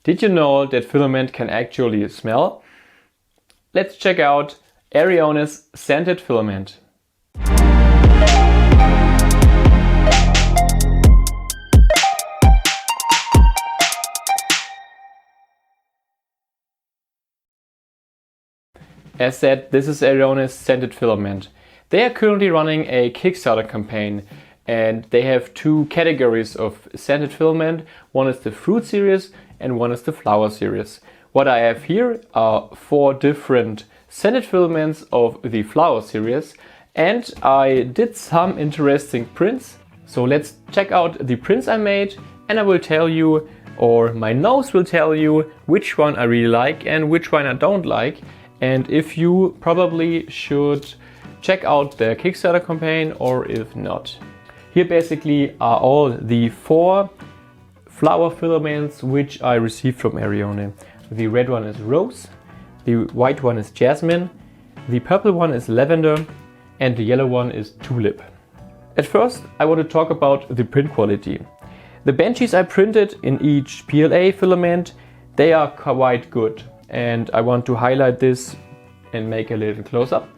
Did you know that filament can actually smell? Let's check out Eryone's scented filament. As said, this is Eryone's scented filament. They are currently running a Kickstarter campaign and they have two categories of scented filament. One is the fruit series and one is the flower series. What I have here are 4 different scented filaments of the flower series, and I did some interesting prints. So let's check out the prints I made, and I will tell you, or my nose will tell you, which one I really like and which one I don't like. And if you probably should check out the Kickstarter campaign or if not. Here basically are all the 4 flower filaments which I received from Eryone. The red one is rose, the white one is jasmine, the purple one is lavender, and the yellow one is tulip. At first I want to talk about the print quality. The banshees I printed in each PLA filament, they are quite good. And I want to highlight this and make a little close-up.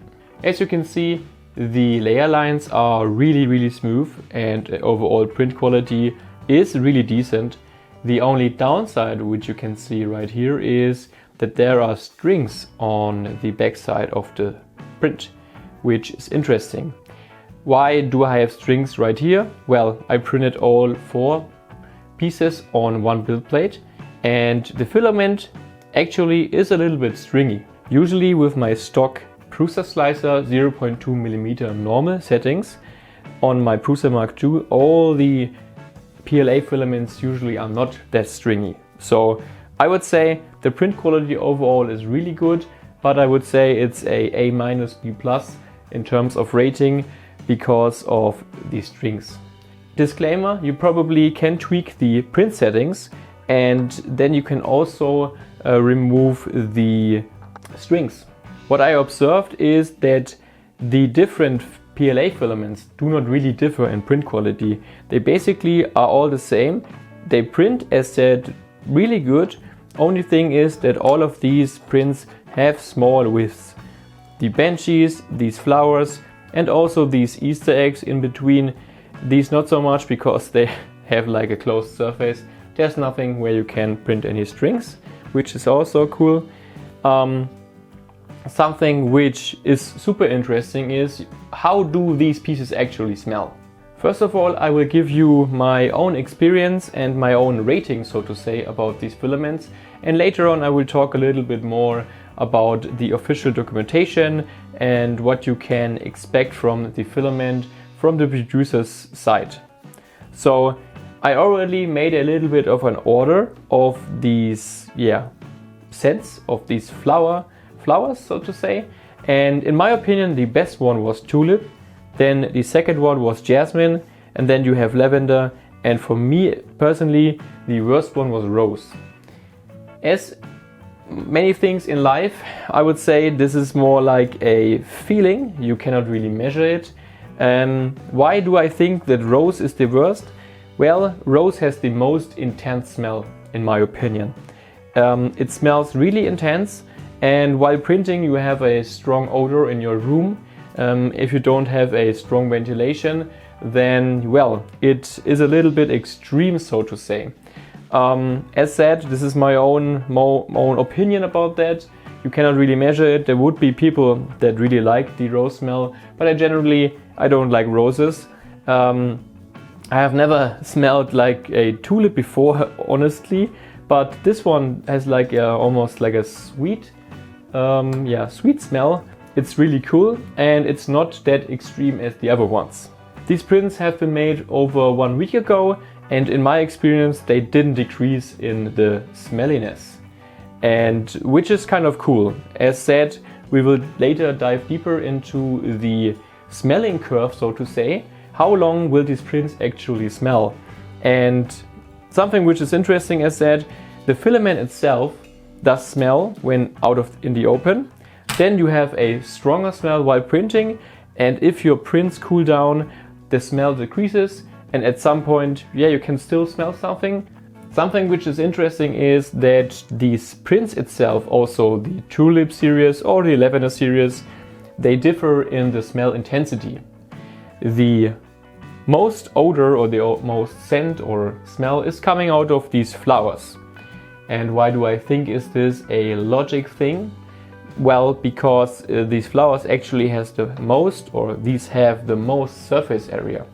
As you can see, the layer lines are really smooth and overall print quality is really decent. The only downside, which you can see right here, is that there are strings on the back side of the print, which is interesting. Why do I have strings right here? Well, I printed all 4 pieces on one build plate, and the filament actually is a little bit stringy. Usually with my stock Prusa slicer 0.2mm normal settings on my Prusa Mark II, all the PLA filaments usually are not that stringy. So I would say the print quality overall is really good, but I would say it's a A-B+ in terms of rating because of the strings. Disclaimer, you probably can tweak the print settings and then you can also remove the strings. What I observed is that the different PLA filaments do not really differ in print quality. They basically are all the same. They print, as said, really good. Only thing is that all of these prints have small widths. The banshees, these flowers, and also these Easter eggs in between, these not so much because they have like a closed surface. There's nothing where you can print any strings, which is also cool. Something which is super interesting is how do these pieces actually smell? First of all, I will give you my own experience and my own rating, so to say, about these filaments, and later on I will talk a little bit more about the official documentation and what you can expect from the filament from the producer's side. So I already made a little bit of an order of these scents of these flowers, so to say, and in my opinion the best one was tulip, then the second one was jasmine, and then you have lavender, and for me personally the worst one was rose. As many things in life, I would say this is more like a feeling, you cannot really measure it. Why do I think that rose is the worst? Well, rose has the most intense smell in my opinion. It smells really intense, and while printing you have a strong odor in your room. If you don't have a strong ventilation, then well, it is a little bit extreme, so to say. As said, this is my own opinion about that. You cannot really measure it. There would be people that really like the rose smell, but I don't like roses. I have never smelled like a tulip before, honestly, but this one has like almost like a sweet smell. It's really cool and it's not that extreme as the other ones. These prints have been made over 1 week ago, and in my experience they didn't decrease in the smelliness, and which is kind of cool. As said, we will later dive deeper into the smelling curve, so to say. How long will these prints actually smell? And something which is interesting, as said, the filament itself does smell when in the open. Then you have a stronger smell while printing, and if your prints cool down, the smell decreases, and at some point, you can still smell something. Something which is interesting is that these prints itself, also the Tulip series or the Lavender series, they differ in the smell intensity. The most odor or the most scent or smell is coming out of these flowers. And why do I think is this a logic thing? Well, because these flowers actually has the most, or these have the most surface area.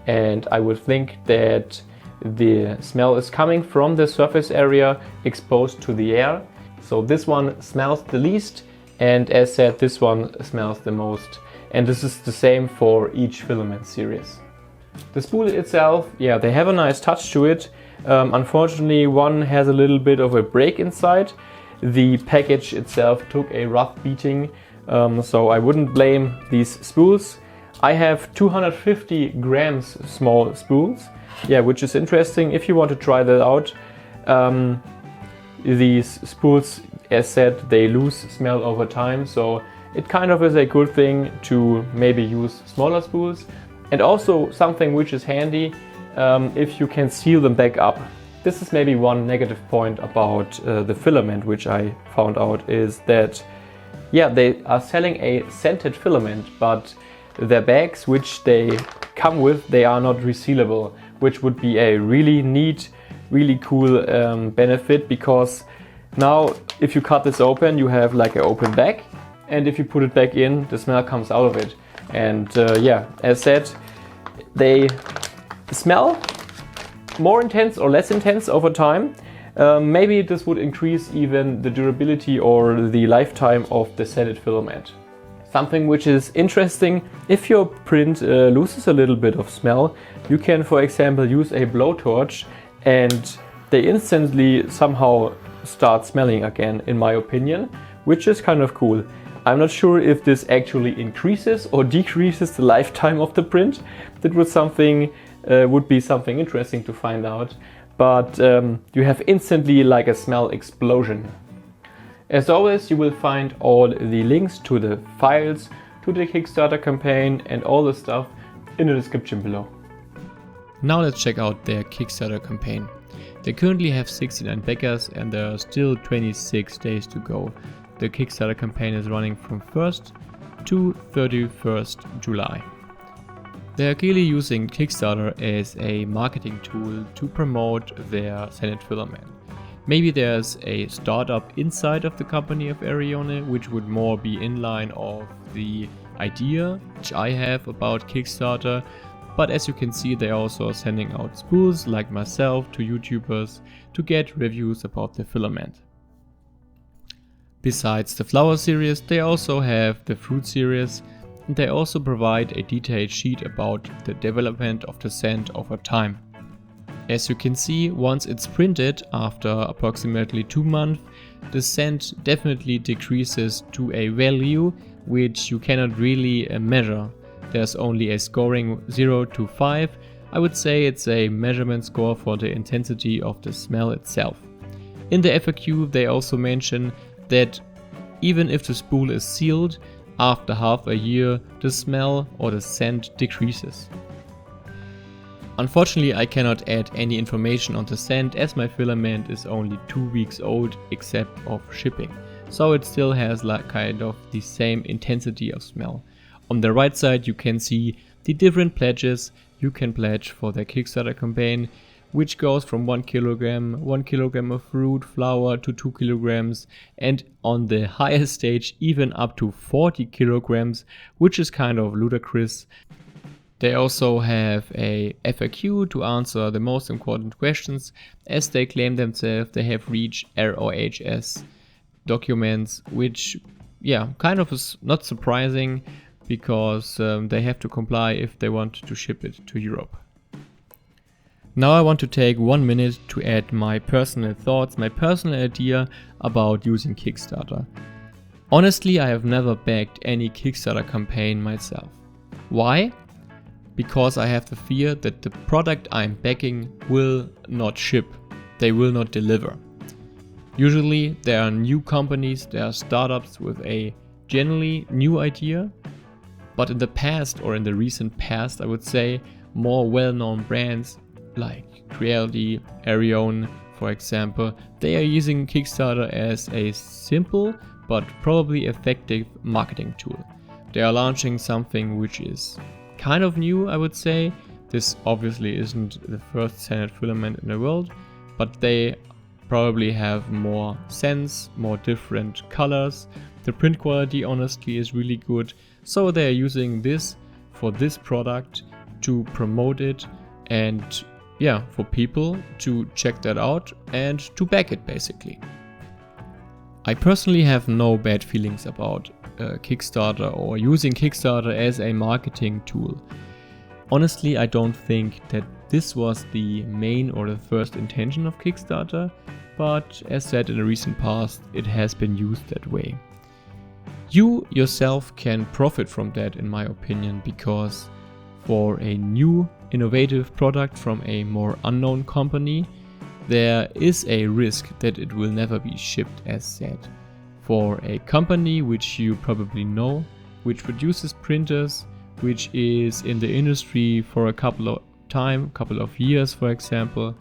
And I would think that the smell is coming from the surface area exposed to the air. So this one smells the least, and as said, this one smells the most. And this is the same for each Filament series. The spool itself, yeah, they have a nice touch to it. Unfortunately, one has a little bit of a break inside. The package itself took a rough beating, so I wouldn't blame these spools. I have 250 grams small spools, yeah, which is interesting if you want to try that out. These spools, as said, they lose smell over time, so it kind of is a good thing to maybe use smaller spools. And also something which is handy, if you can seal them back up. This is maybe one negative point about the Filament, which I found out, is that, yeah, they are selling a scented filament, but their bags which they come with, they are not resealable, which would be a really neat, really cool benefit, because now if you cut this open, you have like an open bag, and if you put it back in, the smell comes out of it. And yeah, as said, they smell more intense or less intense over time. Maybe this would increase even the durability or the lifetime of the scented filament. Something which is interesting, if your print loses a little bit of smell, you can, for example, use a blowtorch and they instantly somehow start smelling again, in my opinion, which is kind of cool. I'm not sure if this actually increases or decreases the lifetime of the print. That would be something interesting to find out. But you have instantly like a smell explosion. As always, you will find all the links to the files, to the Kickstarter campaign and all the stuff in the description below. Now let's check out their Kickstarter campaign. They currently have 69 backers and there are still 26 days to go. The Kickstarter campaign is running from 1st to 31st July. They are clearly using Kickstarter as a marketing tool to promote their scented filament. Maybe there's a startup inside of the company of Eryone, which would more be in line of the idea which I have about Kickstarter, but as you can see, they also are sending out spools like myself to YouTubers to get reviews about the filament. Besides the flower series, they also have the fruit series, and they also provide a detailed sheet about the development of the scent over time. As you can see, once it's printed, after approximately 2 months, the scent definitely decreases to a value which you cannot really measure. There's only a scoring 0 to 5. I would say it's a measurement score for the intensity of the smell itself. In the FAQ they also mention that even if the spool is sealed, after half a year the smell or the scent decreases. Unfortunately, I cannot add any information on the scent as my filament is only 2 weeks old except of shipping, so it still has like kind of the same intensity of smell. On the right side you can see the different pledges you can pledge for the Kickstarter campaign, which goes from 1 kilogram of fruit, flower to 2 kilograms, and on the highest stage even up to 40 kilograms, which is kind of ludicrous. They also have a FAQ to answer the most important questions, as they claim themselves they have reached RoHS documents, which kind of is not surprising because they have to comply if they want to ship it to Europe. Now I want to take 1 minute to add my personal thoughts, my personal idea about using Kickstarter. Honestly, I have never backed any Kickstarter campaign myself. Why? Because I have the fear that the product I'm backing will not ship, they will not deliver. Usually there are new companies, there are startups with a generally new idea, but in the past or in the recent past I would say more well-known brands like Eryone, for example, they are using Kickstarter as a simple but probably effective marketing tool. They are launching something which is kind of new, I would say. This obviously isn't the first scented filament in the world, but they probably have more scents, more different colors. The print quality honestly is really good, so they are using this for this product to promote it and yeah, for people to check that out and to back it basically. I personally have no bad feelings about Kickstarter or using Kickstarter as a marketing tool. Honestly, I don't think that this was the main or the first intention of Kickstarter, but as said in the recent past, it has been used that way. You yourself can profit from that, in my opinion, because for a new innovative product from a more unknown company, there is a risk that it will never be shipped as said. For a company which you probably know, which produces printers, which is in the industry for a couple of years for example,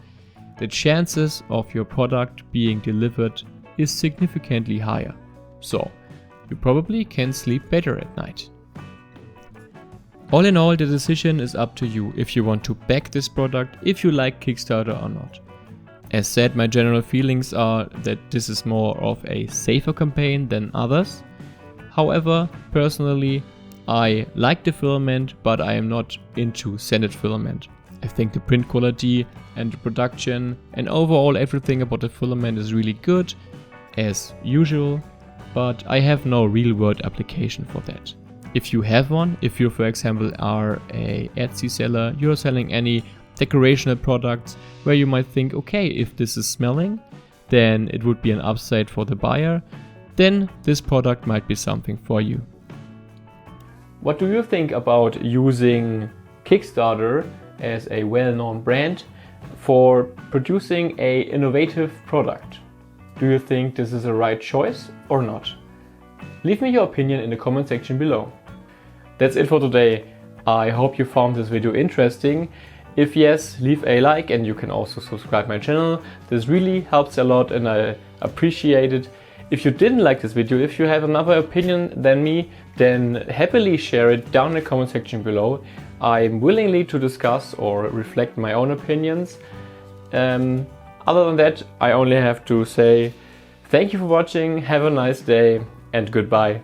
the chances of your product being delivered is significantly higher. So you probably can sleep better at night. All in all, the decision is up to you if you want to back this product, if you like Kickstarter or not. As said, my general feelings are that this is more of a safer campaign than others. However, personally, I like the filament, but I am not into scented filament. I think the print quality and the production and overall everything about the filament is really good, as usual, but I have no real world application for that. If you have one, if you for example are a Etsy seller, you're selling any decorational products where you might think, okay, if this is smelling, then it would be an upside for the buyer, then this product might be something for you. What do you think about using Kickstarter as a well-known brand for producing an innovative product? Do you think this is a right choice or not? Leave me your opinion in the comment section below. That's it for today. I hope you found this video interesting. If yes, leave a like and you can also subscribe my channel. This really helps a lot and I appreciate it. If you didn't like this video, if you have another opinion than me, then happily share it down in the comment section below. I'm willingly to discuss or reflect my own opinions. Other than that, I only have to say thank you for watching, have a nice day and goodbye.